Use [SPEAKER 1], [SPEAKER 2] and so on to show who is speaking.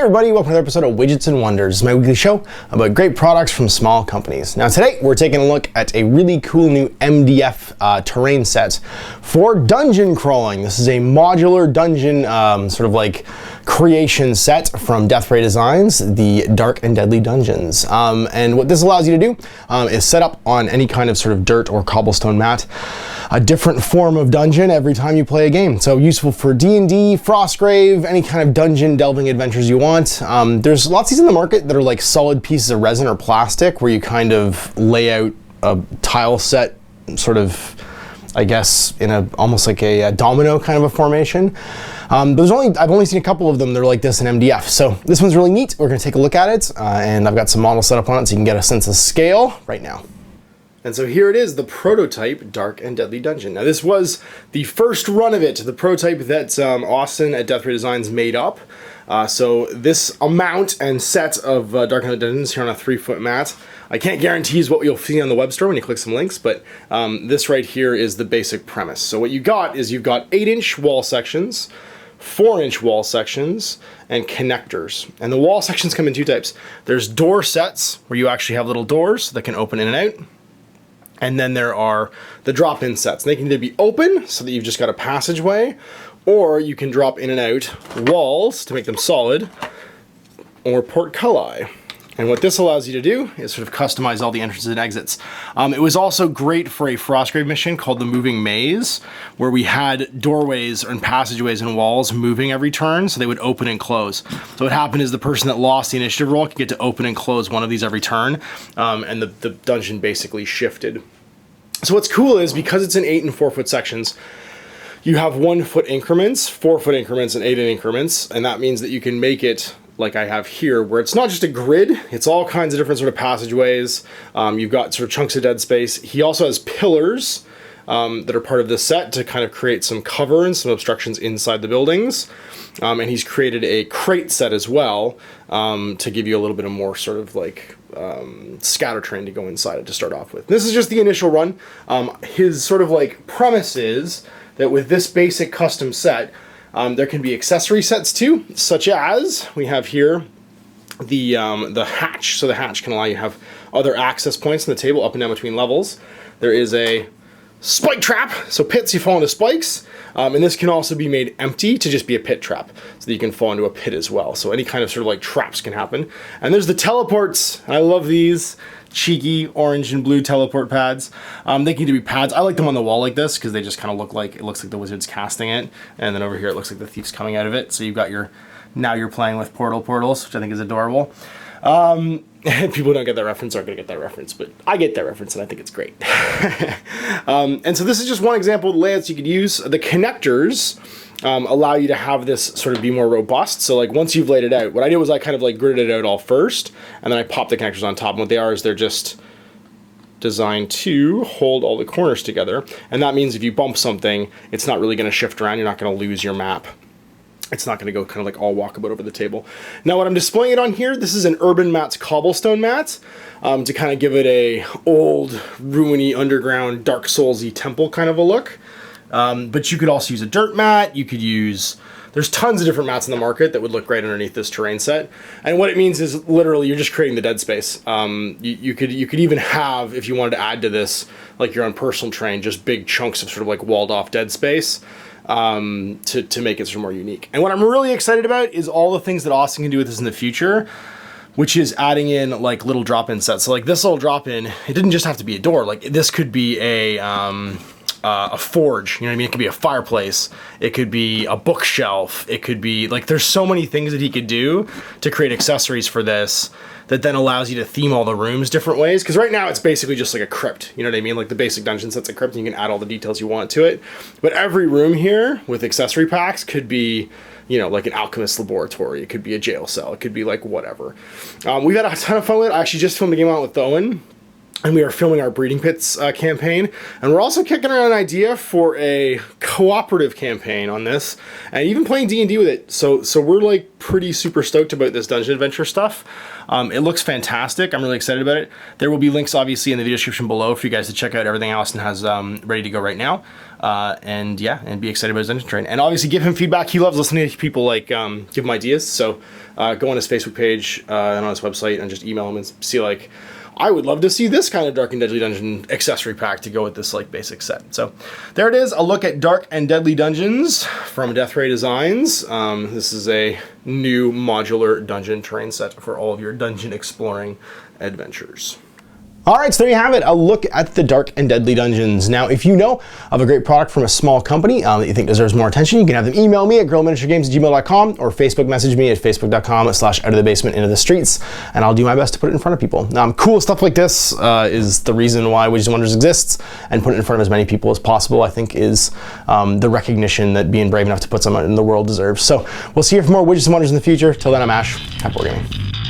[SPEAKER 1] everybody, welcome to another episode of Widgets and Wonders, my weekly show about great products from small companies. Now today we're taking a look at a really cool new MDF terrain set for dungeon crawling. This is a modular dungeon sort of like creation set from Death Ray Designs, the Dark and Deadly Dungeons. And what this allows you to do is set up on any kind of sort of dirt or cobblestone mat a different form of dungeon every time you play a game. So useful for D&D, Frostgrave, any kind of dungeon delving adventures you want. There's lots of these in the market that are like solid pieces of resin or plastic where you kind of lay out a tile set sort of, I guess, in a almost like a domino kind of a formation. I've only seen a couple of them that are like this in MDF. So this one's really neat. We're gonna take a look at it and I've got some models set up on it so you can get a sense of scale right now. And so here it is, the prototype Dark and Deadly Dungeon. Now this was the first run of it, the prototype that Austin at Death Ray Designs made up. So this amount and set of Dark and Deadly Dungeons here on a 3-foot mat. I can't guarantee is what you'll see on the web store when you click some links, but this right here is the basic premise. So what you got is you've got 8-inch wall sections, 4-inch wall sections, and connectors. And the wall sections come in two types. There's door sets, where you actually have little doors that can open in and out. And then there are the drop-in sets. They can either be open, so that you've just got a passageway, or you can drop in and out walls to make them solid, or portcullis. And what this allows you to do is sort of customize all the entrances and exits. It was also great for a Frostgrave mission called the Moving Maze, where we had doorways and passageways and walls moving every turn, so they would open and close. So what happened is the person that lost the initiative roll could get to open and close one of these every turn, and the dungeon basically shifted. So what's cool is, because it's in 8 and 4-foot sections, you have 1-foot increments, 4-foot increments, and 8-inch increments, and that means that you can make it like I have here, where it's not just a grid, it's all kinds of different sort of passageways. You've got sort of chunks of dead space. He also has pillars that are part of the set to kind of create some cover and some obstructions inside the buildings. And he's created a crate set as well to give you a little bit of more sort of like scatter terrain to go inside it to start off with. This is just the initial run. His sort of like premise is that with this basic custom set, there can be accessory sets too, such as we have here the hatch. So the hatch can allow you to have other access points on the table up and down between levels. There is a spike trap, so pits, you fall into spikes. And this can also be made empty to just be a pit trap, so that you can fall into a pit as well. So any kind of sort of like traps can happen. And there's the teleports. I love these cheeky orange and blue teleport pads. They can either be pads. I like them on the wall like this because they just kind of look like, it looks like the wizard's casting it. And then over here it looks like the thief's coming out of it. So you've got your, now you're playing with portals, which I think is adorable. People who don't get that reference aren't going to get that reference, but I get that reference and I think it's great. And so this is just one example of the layouts you could use. The connectors allow you to have this sort of be more robust. So like once you've laid it out, what I did was I kind of like gridded it out all first, and then I popped the connectors on top. And what they are is they're just designed to hold all the corners together. And that means if you bump something, it's not really going to shift around. You're not going to lose your map. It's not going to go kind of like all walkabout over the table. Now what I'm displaying it on here, this is an Urban Mats cobblestone mat to kind of give it a old, ruiny, underground, Dark Souls-y temple kind of a look. But you could also use a dirt mat. You could use, there's tons of different mats in the market that would look great underneath this terrain set. And what it means is literally you're just creating the dead space. You could even have, if you wanted to add to this, like your own personal terrain, just big chunks of sort of like walled off dead space. To make it sort of more unique. And what I'm really excited about is all the things that Austin can do with this in the future, which is adding in like little drop-in sets. So like this little drop-in, it didn't just have to be a door. Like this could be a forge, you know what I mean? It could be a fireplace. It could be a bookshelf. It could be like, there's so many things that he could do to create accessories for this that then allows you to theme all the rooms different ways. Because right now it's basically just like a crypt, you know what I mean? Like the basic dungeon set's a crypt and you can add all the details you want to it. But every room here with accessory packs could be, you know, like an alchemist laboratory. It could be a jail cell. It could be like whatever. We've had a ton of fun with it. I actually just filmed a game out with Owen. and we are filming our Breeding Pits campaign, and we're also kicking around an idea for a cooperative campaign on this, and even playing D&D with it. So we're like pretty super stoked about this dungeon adventure stuff. It looks fantastic. I'm really excited about it. There will be links obviously in the video description below for you guys to check out everything Allison has ready to go right now. And yeah, and be excited about his dungeon train. And obviously give him feedback. He loves listening to people like give him ideas. So go on his Facebook page and on his website and just email him and see like, I would love to see this kind of Dark and Deadly Dungeon accessory pack to go with this like basic set. So there it is, a look at Dark and Deadly Dungeons from Death Ray Designs. This is a new modular dungeon terrain set for all of your dungeon exploring adventures. All right, so there you have it, a look at the Dark and Deadly Dungeons. Now, if you know of a great product from a small company that you think deserves more attention, you can have them email me at guerrillaminiaturegames@gmail.com or Facebook message me at facebook.com/outofthebasement-into-the-streets, and I'll do my best to put it in front of people. Cool stuff like this is the reason why Widgets and Wonders exists, and put it in front of as many people as possible, I think, is the recognition that being brave enough to put something out in the world deserves. So we'll see you for more Widgets and Wonders in the future. Till then, I'm Ash. Happy wargaming.